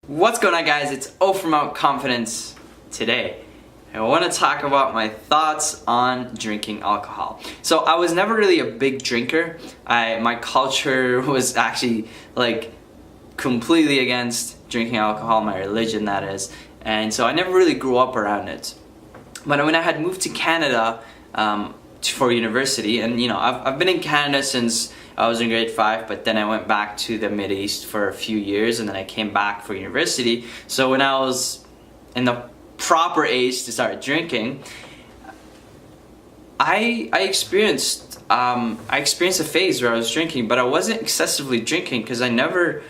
What's going on, guys? It's O from Out Confidence. Today I want to talk about my thoughts on drinking alcohol. So I was never really a big drinker. My culture was actually like completely against drinking alcohol, my religion that is, and so I never really grew up around it. But when I had moved to Canada for university, and I've been in Canada since I was in grade 5, but then I went back to the Mid East for a few years, and then I came back for university. So when I was in the proper age to start drinking, I experienced a phase where I was drinking, but I wasn't excessively drinking because I never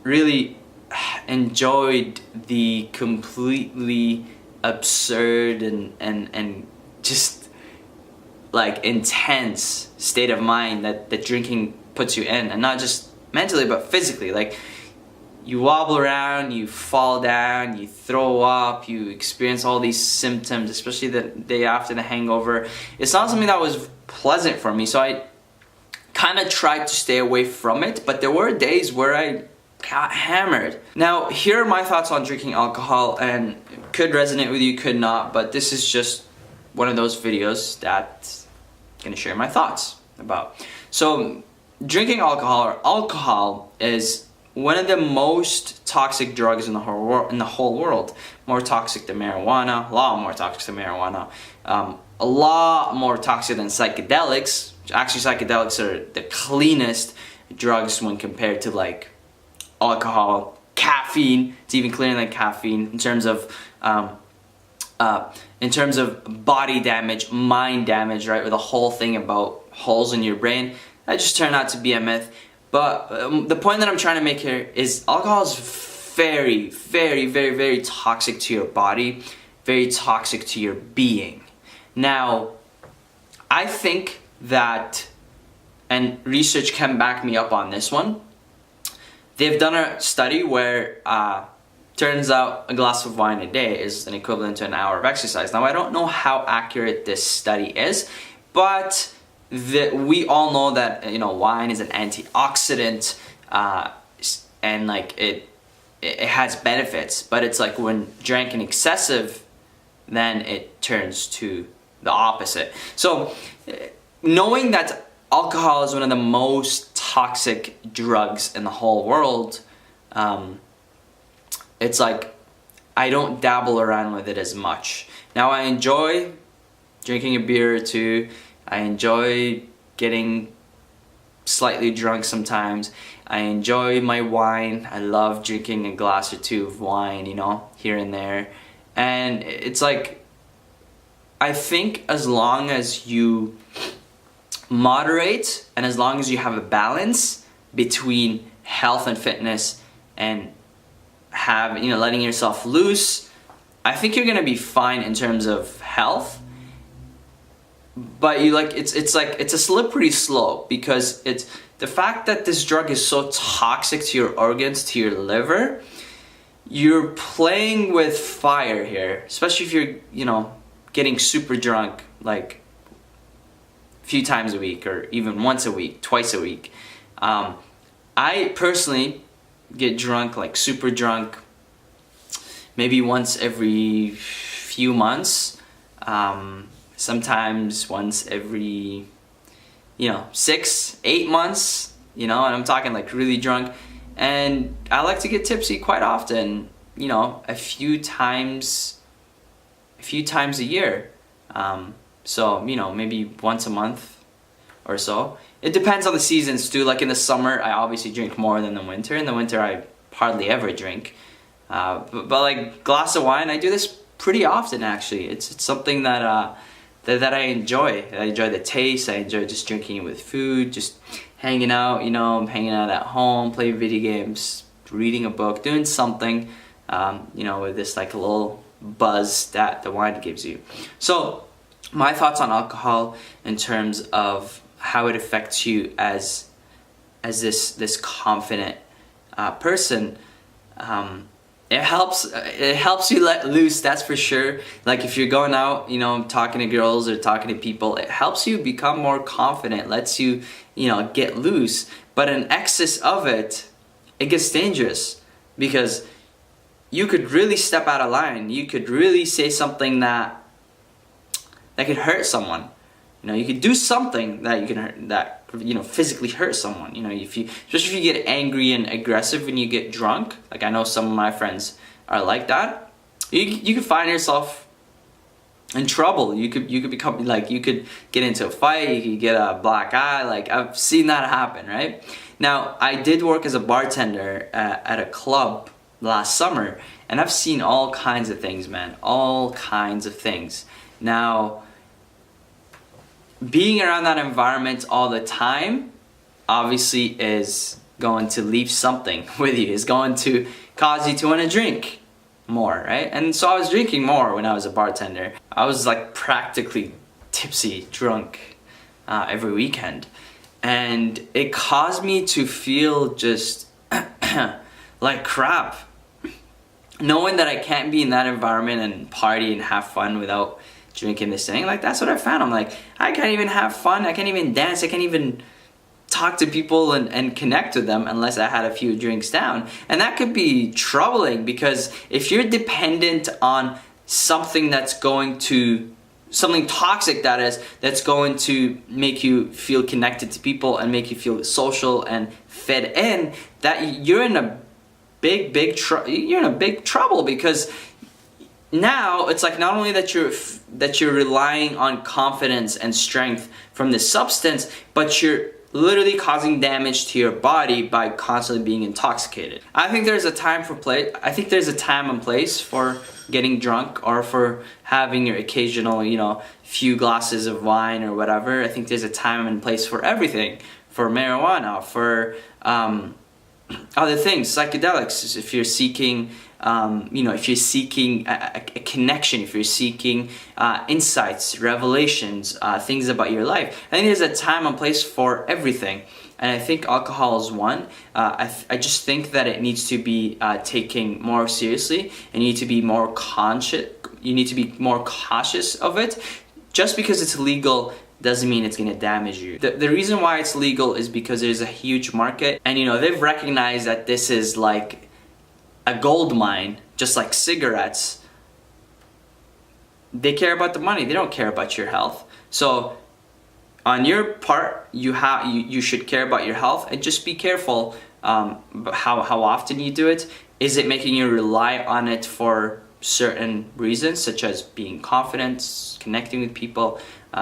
really enjoyed the completely absurd and just like intense state of mind that drinking puts you in, and not just mentally but physically. Like, you wobble around, you fall down, you throw up, you experience all these symptoms, especially the day after the hangover. It's not something that was pleasant for me, so I kind of tried to stay away from it, but there were days where I got hammered. Now, here are my thoughts on drinking alcohol, and it could resonate with you, could not, but this is just one of those videos that I'm gonna share my thoughts about. So, drinking alcohol is one of the most toxic drugs in the whole world. More toxic than marijuana, a lot more toxic than marijuana, a lot more toxic than psychedelics. Actually, psychedelics are the cleanest drugs when compared to like alcohol. Caffeine, it's even cleaner than caffeine in terms of body damage, mind damage, right? With the whole thing about holes in your brain, that just turned out to be a myth. But the point that I'm trying to make here is alcohol is very, very, very, very toxic to your body, very toxic to your being. Now, I think that, and research can back me up on this one, they've done a study where turns out a glass of wine a day is an equivalent to an hour of exercise. Now, I don't know how accurate this study is, but we all know that wine is an antioxidant, and like it has benefits. But it's like when drank in excessive, then it turns to the opposite. So, knowing that alcohol is one of the most toxic drugs in the whole world, it's like I don't dabble around with it as much. Now, I enjoy drinking a beer or two. I enjoy getting slightly drunk sometimes. I enjoy my wine. I love drinking a glass or two of wine, here and there. And it's like, I think as long as you moderate and as long as you have a balance between health and fitness and letting yourself loose, I think you're gonna be fine in terms of health. But it's a slippery slope, because it's the fact that this drug is so toxic to your organs, to your liver. You're playing with fire here, especially if you're getting super drunk like a few times a week, or even once a week, twice a week. I personally get drunk, like super drunk, maybe once every few months. Sometimes once every 6-8 months, and I'm talking like really drunk. And I like to get tipsy quite often, a few times a year. So maybe once a month or so. It depends on the seasons too. Like in the summer, I obviously drink more than the winter. In the winter, I hardly ever drink. But like glass of wine, I do this pretty often actually. It's something that I enjoy. I enjoy the taste. I enjoy just drinking it with food, just hanging out. Hanging out at home, playing video games, reading a book, doing something. With this like a little buzz that the wine gives you. So, my thoughts on alcohol in terms of how it affects you as this confident person. It helps you let loose, that's for sure. Like if you're going out, talking to girls or talking to people, it helps you become more confident, lets you, get loose. But an excess of it, it gets dangerous, because you could really step out of line. You could really say something that could hurt someone. You know, you could do something that you can hurt, that, you know, physically hurt someone. You know, especially if you get angry and aggressive when you get drunk, like I know some of my friends are like that, you could find yourself in trouble. You could become, like, you could get into a fight, you could get a black eye. Like, I've seen that happen, right? Now, I did work as a bartender at a club last summer, and I've seen all kinds of things, man. All kinds of things. Now, being around that environment all the time obviously is going to leave something with you. It's going to cause you to want to drink more, right? And so I was drinking more when I was a bartender. I was like practically tipsy, drunk every weekend. And it caused me to feel just like crap. Knowing that I can't be in that environment and party and have fun without drinking this thing, like, that's what I found. I'm like, I can't even have fun, I can't even dance, I can't even talk to people and connect with them unless I had a few drinks down. And that could be troubling, because if you're dependent on something that's going to, something toxic that is, that's going to make you feel connected to people and make you feel social and fed in, that you're in a big trouble, because now it's like not only that you're relying on confidence and strength from this substance, but you're literally causing damage to your body by constantly being intoxicated. I think there's a time and place for getting drunk, or for having your occasional, you know, few glasses of wine or whatever. I think there's a time and place for everything. For marijuana, for other things, psychedelics. If you're seeking, if you're seeking a connection, if you're seeking insights, revelations, things about your life, I think there's a time and place for everything. And I think alcohol is one. I just think that it needs to be taken more seriously, and you need to be more conscious. You need to be more cautious of it. Just because it's legal doesn't mean it's going to damage you. The reason why it's legal is because there's a huge market, and they've recognized that this is like a gold mine, just like cigarettes. They care about the money, they don't care about your health. So on your part, you should care about your health, and just be careful how often you do it. Is it making you rely on it for certain reasons, such as being confident, connecting with people,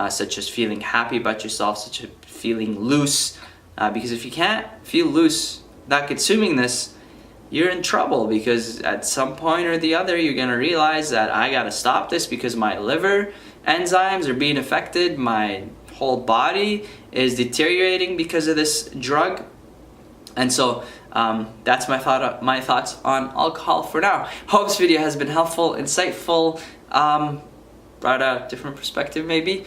such as feeling happy about yourself, such as feeling loose? Because if you can't feel loose without consuming this, you're in trouble, because at some point or the other you're gonna realize that I gotta stop this because my liver enzymes are being affected, my whole body is deteriorating because of this drug. And so that's my thoughts on alcohol for now. Hope this video has been helpful, insightful, brought a different perspective maybe.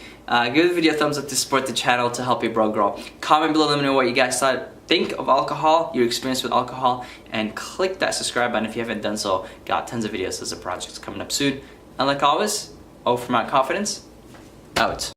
Give the video a thumbs up to support the channel, to help your bro grow. Comment below, let me know what you guys think of alcohol, your experience with alcohol, and click that subscribe button if you haven't done so. Got tons of videos, as a projects coming up soon. And like always, over from my confidence, out.